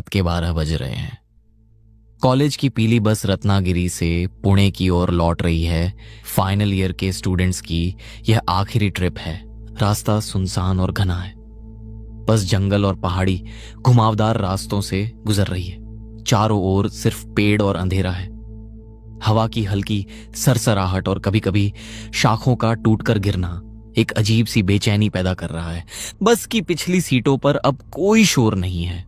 रात के 12 बज रहे हैं। कॉलेज की पीली बस रत्नागिरी से पुणे की ओर लौट रही है। फाइनल ईयर के स्टूडेंट्स की यह आखिरी ट्रिप है। रास्ता सुनसान और घना है। बस जंगल और पहाड़ी घुमावदार रास्तों से गुजर रही है। चारों ओर सिर्फ पेड़ और अंधेरा है। हवा की हल्की सरसराहट और कभी कभी शाखों का टूटकर गिरना एक अजीब सी बेचैनी पैदा कर रहा है। बस की पिछली सीटों पर अब कोई शोर नहीं है।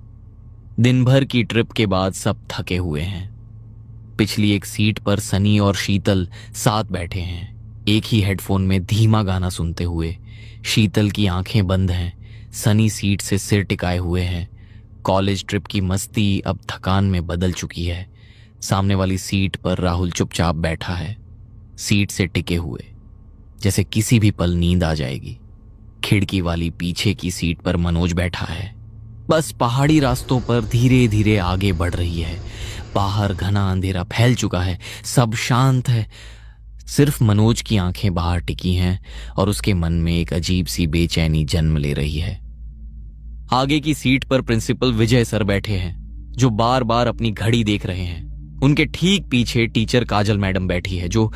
दिन भर की ट्रिप के बाद सब थके हुए हैं। पिछली एक सीट पर सनी और शीतल साथ बैठे हैं, एक ही हेडफोन में धीमा गाना सुनते हुए। शीतल की आंखें बंद हैं, सनी सीट से सिर टिकाए हुए हैं। कॉलेज ट्रिप की मस्ती अब थकान में बदल चुकी है। सामने वाली सीट पर राहुल चुपचाप बैठा है, सीट से टिके हुए, जैसे किसी भी पल नींद आ जाएगी। खिड़की वाली पीछे की सीट पर मनोज बैठा है। बस पहाड़ी रास्तों पर धीरे धीरे आगे बढ़ रही है। बाहर घना अंधेरा फैल चुका है, सब शांत है। सिर्फ मनोज की आंखें बाहर टिकी हैं और उसके मन में एक अजीब सी बेचैनी जन्म ले रही है। आगे की सीट पर प्रिंसिपल विजय सर बैठे हैं, जो बार बार अपनी घड़ी देख रहे हैं। उनके ठीक पीछे टीचर काजल मैडम बैठी है, जो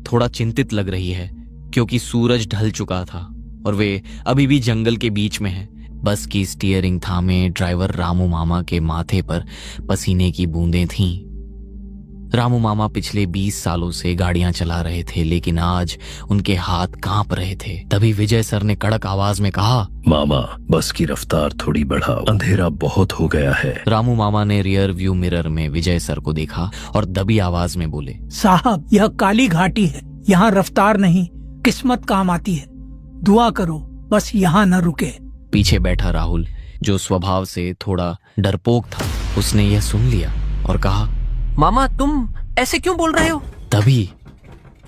थोड़ा चिंतित लग रही है क्योंकि सूरज ढल चुका था और वे अभी भी जंगल के बीच में हैं। बस की स्टीयरिंग थामे ड्राइवर रामू मामा के माथे पर पसीने की बूंदें थीं। रामू मामा पिछले 20 सालों से गाड़ियां चला रहे थे, लेकिन आज उनके हाथ कांप रहे थे। तभी विजय सर ने कड़क आवाज में कहा, मामा बस की रफ्तार थोड़ी बढ़ाओ, अंधेरा बहुत हो गया है। रामू मामा ने रियर व्यू मिरर में विजय सर को देखा और दबी आवाज में बोले, साहब यह काली घाटी है, यहाँ रफ्तार नहीं किस्मत काम आती है। दुआ करो बस यहाँ न रुके। पीछे बैठा राहुल, जो स्वभाव से थोड़ा डरपोक था, उसने यह सुन लिया और कहा, मामा तुम ऐसे क्यों बोल रहे हो? तभी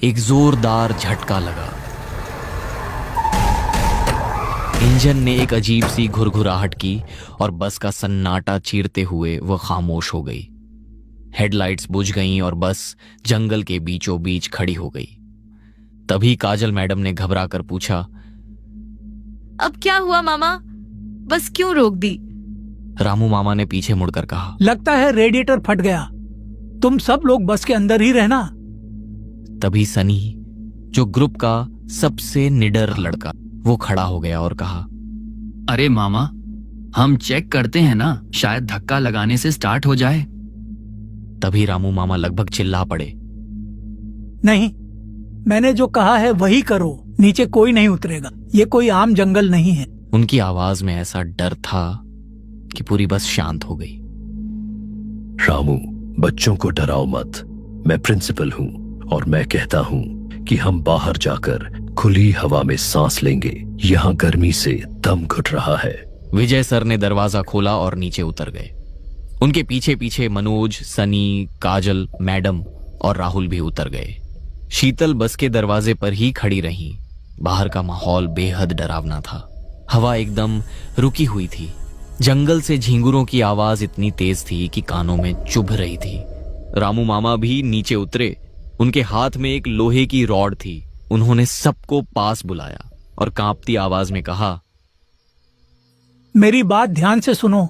एक जोरदार झटका लगा। इंजन ने एक अजीब सी घुरघुराहट की और बस का सन्नाटा चीरते हुए वह खामोश हो गई। हेडलाइट्स बुझ गईं और बस जंगल के बीचों बीच खड़ी हो गई। तभी काजल मैडम ने घबरा कर पूछा, अब क्या हुआ मामा? बस क्यों रोक दी? रामू मामा ने पीछे मुड़कर कहा, लगता है रेडिएटर फट गया, तुम सब लोग बस के अंदर ही रहना। तभी सनी, जो ग्रुप का सबसे निडर लड़का, वो खड़ा हो गया और कहा, अरे मामा हम चेक करते हैं ना, शायद धक्का लगाने से स्टार्ट हो जाए। तभी रामू मामा लगभग चिल्ला पड़े, नहीं, मैंने जो कहा है वही करो, नीचे कोई नहीं उतरेगा, ये कोई आम जंगल नहीं है। उनकी आवाज में ऐसा डर था कि पूरी बस शांत हो गई। रामू बच्चों को डराओ मत, मैं प्रिंसिपल हूँ और मैं कहता हूँ कि हम बाहर जाकर खुली हवा में सांस लेंगे, यहाँ गर्मी से दम घुट रहा है। विजय सर ने दरवाजा खोला और नीचे उतर गए। उनके पीछे पीछे मनोज, सनी, काजल मैडम और राहुल भी उतर गए। शीतल बस के दरवाजे पर ही खड़ी रही। बाहर का माहौल बेहद डरावना था। हवा एकदम रुकी हुई थी। जंगल से झींगुरों की आवाज इतनी तेज थी कि कानों में चुभ रही थी। रामू मामा भी नीचे उतरे। उनके हाथ में एक लोहे की रॉड थी। उन्होंने सबको पास बुलाया और कांपती आवाज में कहा, मेरी बात ध्यान से सुनो,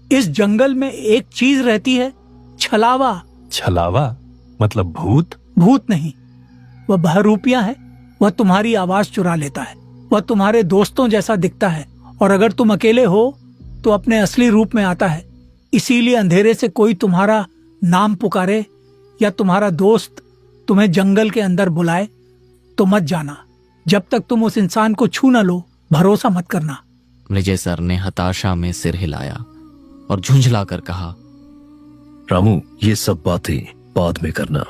इस जंगल में एक चीज रहती है, छलावा। छलावा मतलब भूत? भूत नहीं, वह बहरूपिया है। वह तुम्हारी आवाज चुरा लेता है। वह तुम्हारे दोस्तों जैसा दिखता है और अगर तुम अकेले हो तो अपने असली रूप में आता है। इसीलिए अंधेरे से कोई तुम्हारा नाम पुकारे या तुम्हारा दोस्त तुम्हें जंगल के अंदर बुलाए तो मत जाना। जब तक तुम उस इंसान को छू न लो, भरोसा मत करना। विजय सर ने हताशा में सिर हिलाया और झुंझलाकर कहा, रामू ये सब बातें बाद में करना,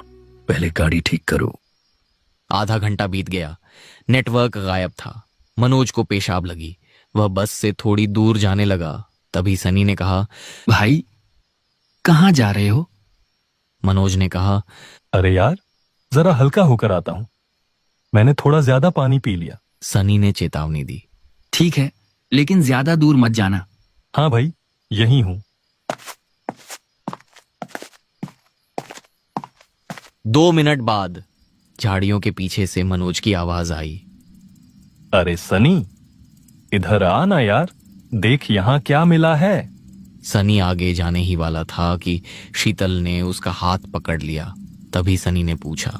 पहले गाड़ी ठीक करो। आधा घंटा बीत गया। नेटवर्क गायब था। मनोज को पेशाब लगी। वह बस से थोड़ी दूर जाने लगा। तभी सनी ने कहा, भाई कहाँ जा रहे हो? मनोज ने कहा, अरे यार जरा हल्का होकर आता हूं, मैंने थोड़ा ज्यादा पानी पी लिया। सनी ने चेतावनी दी। ठीक है, लेकिन ज्यादा दूर मत जाना। हाँ भाई यही हूं। 2 मिनट बाद झाड़ियों के पीछे से मनोज की आवाज आई, अरे सनी इधर आ ना यार, देख यहाँ क्या मिला है। सनी आगे जाने ही वाला था कि शीतल ने उसका हाथ पकड़ लिया। तभी सनी ने पूछा,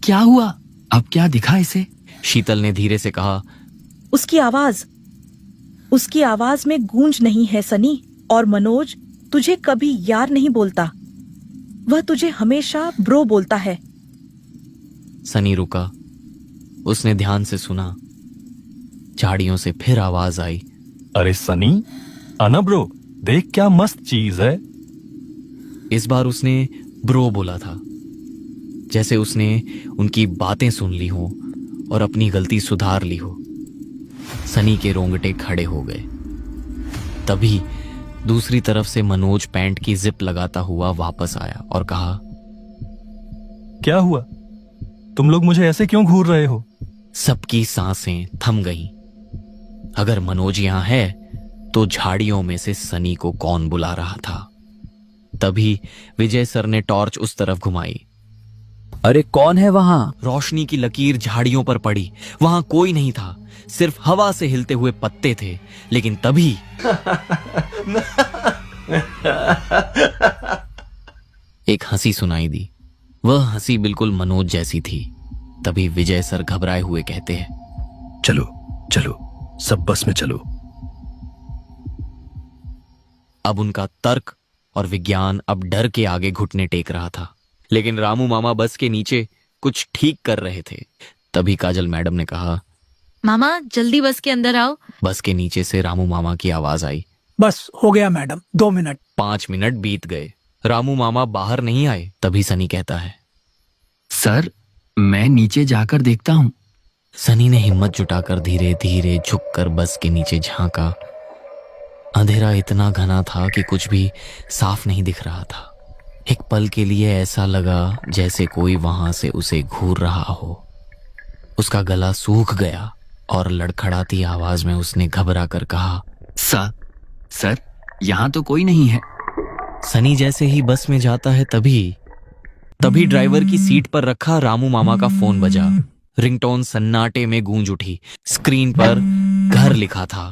क्या हुआ? अब क्या दिखा इसे? शीतल ने धीरे से कहा, उसकी आवाज में गूंज नहीं है सनी। और मनोज तुझे कभी यार नहीं बोलता, वह तुझे हमेशा ब्रो बोलता है। सनी रुका। उसने ध्यान से सुना। झाड़ियों से फिर आवाज आई, अरे सनी, आना ब्रो, देख क्या मस्त चीज है। इस बार उसने ब्रो बोला था, जैसे उसने उनकी बातें सुन ली हो और अपनी गलती सुधार ली हो। सनी के रोंगटे खड़े हो गए। तभी दूसरी तरफ से मनोज पैंट की जिप लगाता हुआ वापस आया और कहा, क्या हुआ? तुम लोग मुझे ऐसे क्यों घूर रहे हो? सबकी सांसें थम गईं। अगर मनोज यहां है तो झाड़ियों में से सनी को कौन बुला रहा था? तभी विजय सर ने टॉर्च उस तरफ घुमाई। अरे कौन है वहां? रोशनी की लकीर झाड़ियों पर पड़ी। वहां कोई नहीं था, सिर्फ हवा से हिलते हुए पत्ते थे। लेकिन तभी एक हंसी सुनाई दी। वह हंसी बिल्कुल मनोज जैसी थी। तभी विजय सर घबराए हुए कहते हैं, चलो चलो, सब बस में चलो। अब उनका तर्क और विज्ञान अब डर के आगे घुटने टेक रहा था। लेकिन रामू मामा बस के नीचे कुछ ठीक कर रहे थे। तभी काजल मैडम ने कहा, मामा जल्दी बस के अंदर आओ। बस के नीचे से रामू मामा की आवाज आई। बस हो गया मैडम, 2 मिनट। 5 मिनट बीत गए, रामू मामा बाहर नहीं आए। तभी सनी कहता है, सर, मैं नीचे जाकर देखता हूँ। सनी ने हिम्मत जुटाकर धीरे धीरे झुककर बस के नीचे झांका। अंधेरा इतना घना था कि कुछ भी साफ नहीं दिख रहा था। एक पल के लिए ऐसा लगा जैसे कोई वहां से उसे घूर रहा हो। उसका गला सूख गया और लड़खड़ाती आवाज में उसने घबरा कर कहा, सर, यहाँ तो कोई नहीं है। सनी जैसे ही बस में जाता है तभी ड्राइवर की सीट पर रखा रामू मामा का फोन बजा। रिंगटोन सन्नाटे में गूंज उठी। स्क्रीन पर घर लिखा था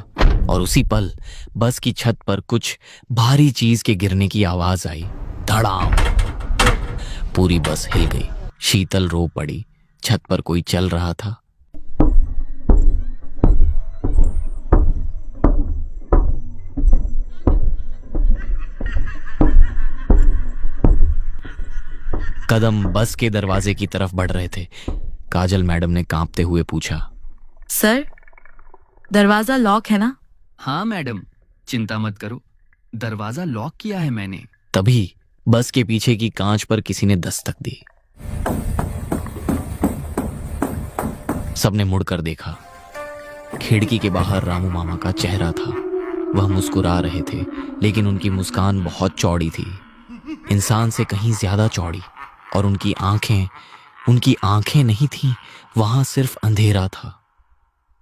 और उसी पल बस की छत पर कुछ भारी चीज के गिरने की आवाज आई। धड़ाम! पूरी बस हिल गई। शीतल रो पड़ी। छत पर कोई चल रहा था। कदम बस के दरवाजे की तरफ बढ़ रहे थे। काजल मैडम ने कांपते हुए पूछा, सर, दरवाजा लॉक है ना? हाँ मैडम, चिंता मत करो, दरवाजा लॉक किया है मैंने। तभी बस के पीछे की कांच पर किसी ने दस्तक दी। सबने मुड़कर देखा। खिड़की के बाहर रामू मामा का चेहरा था। वह मुस्कुरा रहे थे, लेकिन उनकी मुस्कान बहुत चौड़ी थी, इंसान से कहीं ज्यादा चौड़ी। और उनकी आंखें नहीं थीं, वहां सिर्फ अंधेरा था।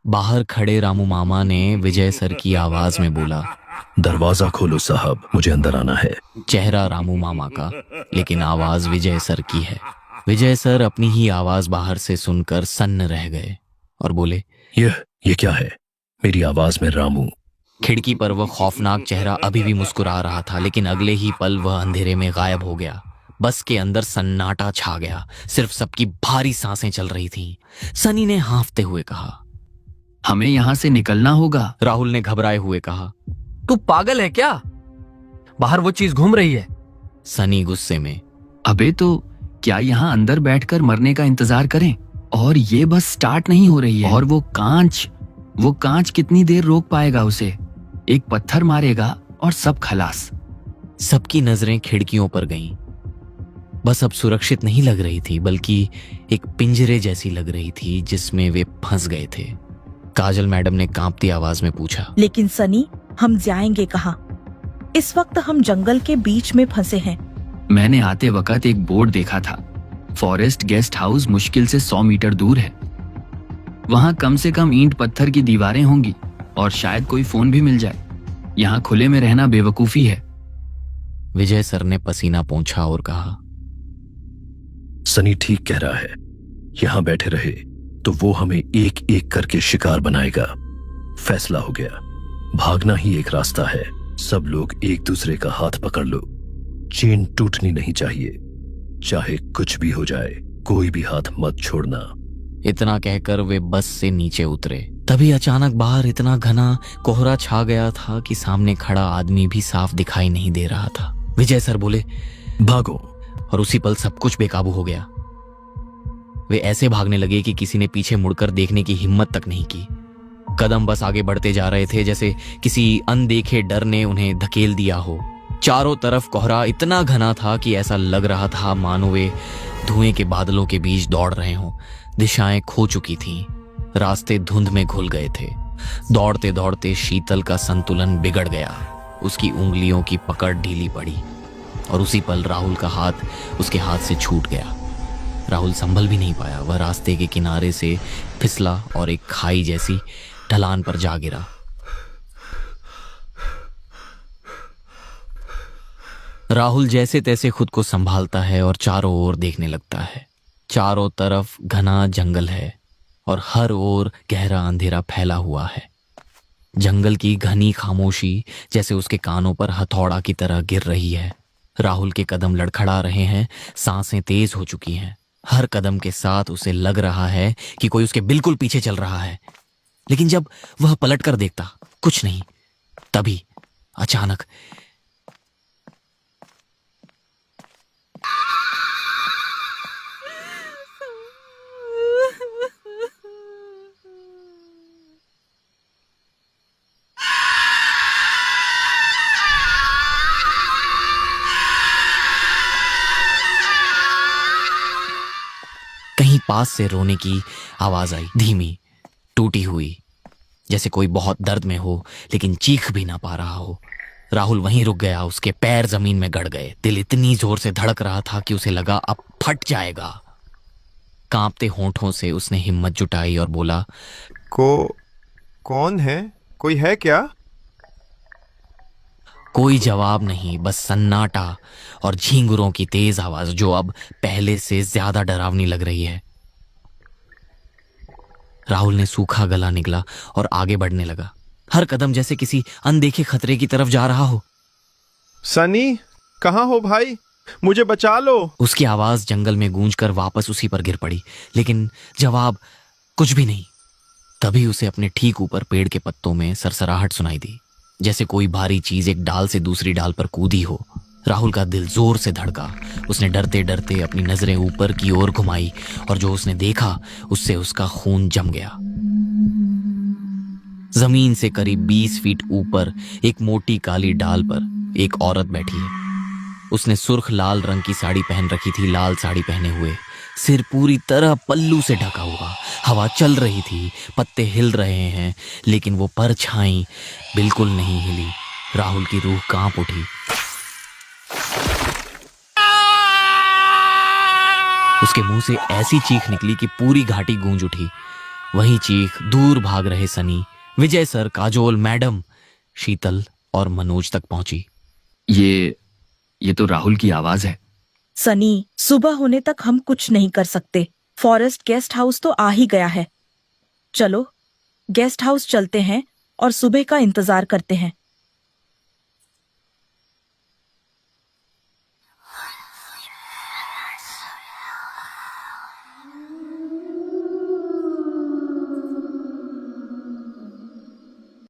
बाहर खड़े रामू मामा ने विजय सर की आवाज में बोला, दरवाजा खोलो साहब, मुझे अंदर आना है। चेहरा रामू मामा का, लेकिन आवाज विजय सर की है। विजय सर अपनी ही आवाज बाहर से सुनकर सन्न रह गए और बोले, ये क्या है? मेरी आवाज में रामू। खिड़की पर वह खौफनाक चेहरा अभी भी मुस्कुरा रहा था, लेकिन अगले ही पल वह अंधेरे में गायब हो गया। बस के अंदर सन्नाटा छा गया। सिर्फ सबकी भारी सांसें चल रही थीं। सनी ने हांफते हुए कहा, हमें यहाँ से निकलना होगा। राहुल ने घबराए हुए कहा, तू पागल है क्या? बाहर वो चीज घूम रही है। सनी गुस्से में, अबे तो क्या यहाँ अंदर बैठकर मरने का इंतजार करें? और ये बस स्टार्ट नहीं हो रही है। और वो कांच कितनी देर रोक पाएगा उसे? एक पत्थर मारेगा और सब खलास। सबकी नजरें खिड़कियों पर गईं। बस अब सुरक्षित नहीं लग रही थी, बल्कि एक पिंजरे जैसी लग रही थी जिसमें वे फंस गए थे। काजल मैडम ने कांपती आवाज में पूछा, लेकिन सनी, हम जाएंगे कहाँ? इस वक्त हम जंगल के बीच में फंसे हैं। मैंने आते वक्त एक बोर्ड देखा था, फॉरेस्ट गेस्ट हाउस मुश्किल से 100 मीटर दूर है। वहां कम से कम ईंट पत्थर की दीवारें होंगी और शायद कोई फोन भी मिल जाए। यहाँ खुले में रहना बेवकूफी है। विजय सर ने पसीना पोंछा और कहा, सनी ठीक कह रहा है। यहां बैठे रहे तो वो हमें एक एक करके शिकार बनाएगा। फैसला हो गया, भागना ही एक रास्ता है। सब लोग एक दूसरे का हाथ पकड़ लो। चेन टूटनी नहीं चाहिए, चाहे कुछ भी हो जाए, कोई भी हाथ मत छोड़ना। इतना कहकर वे बस से नीचे उतरे। तभी अचानक बाहर इतना घना कोहरा छा गया था कि सामने खड़ा आदमी भी साफ दिखाई नहीं दे रहा था। विजय सर बोले, भागो। और उसी पल सब कुछ बेकाबू हो गया। वे ऐसे भागने लगे कि किसी ने पीछे मुड़कर देखने की हिम्मत तक नहीं की। कदम बस आगे बढ़ते जा रहे थे जैसे किसी अनदेखे डर ने उन्हें धकेल दिया हो। चारों तरफ कोहरा इतना घना था कि ऐसा लग रहा था मानो वे धुएं के बादलों के बीच दौड़ रहे हों। दिशाएं खो चुकी थीं, रास्ते धुंध में घुल गए थे। दौड़ते दौड़ते शीतल का संतुलन बिगड़ गया। उसकी उंगलियों की पकड़ ढीली पड़ी और उसी पल राहुल का हाथ उसके हाथ से छूट गया। राहुल संभल भी नहीं पाया। वह रास्ते के किनारे से फिसला और एक खाई जैसी ढलान पर जा गिरा। राहुल जैसे तैसे खुद को संभालता है और चारों ओर देखने लगता है। चारों तरफ घना जंगल है और हर ओर गहरा अंधेरा फैला हुआ है। जंगल की घनी खामोशी जैसे उसके कानों पर हथौड़ा की तरह गिर रही है। राहुल के कदम लड़खड़ा रहे हैं, सांसें तेज हो चुकी हैं। हर कदम के साथ उसे लग रहा है कि कोई उसके बिल्कुल पीछे चल रहा है। लेकिन जब वह पलटकर देखता, कुछ नहीं। तभी अचानक कहीं पास से रोने की आवाज आई, धीमी, टूटी हुई, जैसे कोई बहुत दर्द में हो लेकिन चीख भी ना पा रहा हो। राहुल वहीं रुक गया। उसके पैर जमीन में गड़ गए। दिल इतनी जोर से धड़क रहा था कि उसे लगा अब फट जाएगा। कांपते होंठों से उसने हिम्मत जुटाई और बोला, कौन है? कोई है क्या? कोई जवाब नहीं, बस सन्नाटा और झींगुरों की तेज आवाज जो अब पहले से ज्यादा डरावनी लग रही है। राहुल ने सूखा गला निगला और आगे बढ़ने लगा। हर कदम जैसे किसी अनदेखे खतरे की तरफ जा रहा हो। सनी, कहाँ हो भाई? मुझे बचा लो। उसकी आवाज जंगल में गूंजकर वापस उसी पर गिर पड़ी, लेकिन जवाब कुछ भी नहीं। तभी उसे अपने ठीक ऊपर पेड़ के पत्तों में सरसराहट सुनाई दी, जैसे कोई भारी चीज एक डाल से दूसरी डाल पर कूदी हो। राहुल का दिल जोर से धड़का। उसने डरते डरते अपनी नजरें ऊपर की ओर घुमाई और जो उसने देखा उससे उसका खून जम गया। जमीन से करीब 20 फीट ऊपर एक मोटी काली डाल पर एक औरत बैठी है। उसने सुर्ख लाल रंग की साड़ी पहन रखी थी, लाल साड़ी पहने हुए, सिर पूरी तरह पल्लू से ढका हुआ। हवा चल रही थी, पत्ते हिल रहे हैं, लेकिन वो परछाई बिल्कुल नहीं हिली। राहुल की रूह कांप उठी। उसके मुंह से ऐसी चीख निकली कि पूरी घाटी गूंज उठी। वही चीख दूर भाग रहे सनी, विजय सर, काजोल मैडम, शीतल और मनोज तक पहुंची। ये तो राहुल की आवाज है। सनी, सुबह होने तक हम कुछ नहीं कर सकते। फॉरेस्ट गेस्ट हाउस तो आ ही गया है। चलो गेस्ट हाउस चलते हैं और सुबह का इंतजार करते हैं।